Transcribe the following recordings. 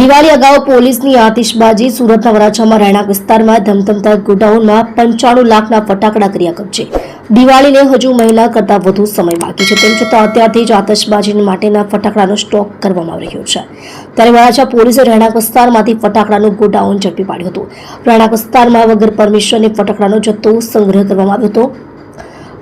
દિવાળી અગાઉ પોલીસની આતિશબાજી સુરતના વરાછામાં રહેણાંક વિસ્તારમાં ધમધમતા ગોડાઉનમાં 95 લાખના ફટાકડા કર્યા કબજે। દિવાળીને હજુ મહિના કરતાં વધુ સમય બાકી છે, તેમ છતાં અત્યારથી જ આતિશબાજી માટેના ફટાકડાનો સ્ટોક કરવામાં આવી રહ્યો છે। ત્યારે વરાછા પોલીસે રહેણાંક વિસ્તારમાંથી ફટાકડાનું ગોડાઉન ઝડપી પાડ્યું હતું। રહેણાંક વિસ્તારમાં વગર પરમિશને ફટાકડાનો જથ્થો સંગ્રહ કરવામાં આવ્યો હતો।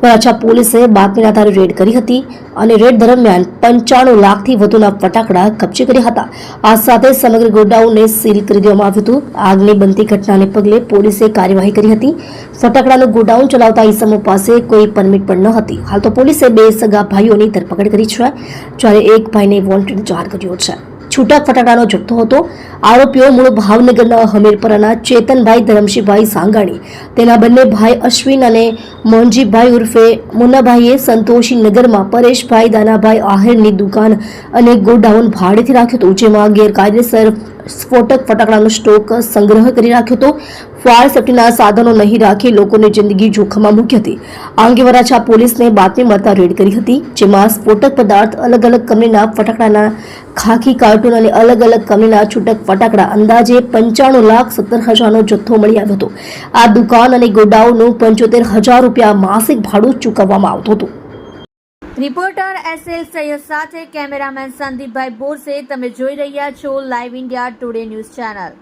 વરાછા પોલીસે બાતમીના આધારે રેડ કરી હતી અને રેડ દરમિયાન 95 લાખથી વધુના ફટાકડા કબજે કર્યા હતા। આ સાથે સમગ્ર ગોડાઉનને સીલ કરી દેવામાં આવ્યું હતું। આગની બનતી ઘટનાને પગલે પોલીસે કાર્યવાહી કરી હતી। ફટાકડાનું ગોડાઉન ચલાવતા ઈસમો પાસે કોઈ પરમિટ પણ ન હતી। હાલ તો પોલીસે 2 સગા ભાઈઓની ધરપકડ કરી છે, જ્યારે એક ભાઈને વોન્ટેડ જાહેર કર્યો છે। છૂટક ફટાકડાનો જથ્થો હતો। આરોપીઓ મૂળ ભાવનગરના હમીરપરાના ચેતનભાઈ ધરમશીભાઈ સાંગાણી, તેના બંને ભાઈ અશ્વિન અને મોનજીભાઈ ઉર્ફે મુન્નાભાઈએ સંતોષી નગરમાં પરેશભાઈ દાનાભાઈ આહિરની દુકાન અને ગોડાઉન ભાડેથી રાખ્યું હતું, જેમાં ગેરકાયદેસર સ્ફોટક ફટાકડાનો સ્ટોક સંગ્રહ કરી રાખ્યો હતો। ફાયર સેફ્ટીના સાધનો નહીં રાખી લોકોની જિંદગી જોખમમાં મૂકી હતી। આ અંગે વરાછા પોલીસને બાતમી મળતા રેડ કરી હતી, જેમાં સ્ફોટક પદાર્થ, અલગ અલગ કંપનીના ફટાકડાના ખાખી કાર્ટૂન અને અલગ અલગ કંપનીના છૂટક ફટાકડા અંદાજે 95,17,000નો જથ્થો મળી આવ્યો હતો। આ દુકાન અને ગોડાઉનનું 75,000 રૂપિયા માસિક ભાડું ચૂકવવામાં આવતું હતું। રિપોર્ટર SL સૈયદ સાથે કેમેરામેન સંદીપભાઈ બોરસે। તમે જોઈ રહ્યા છો live India today news channel.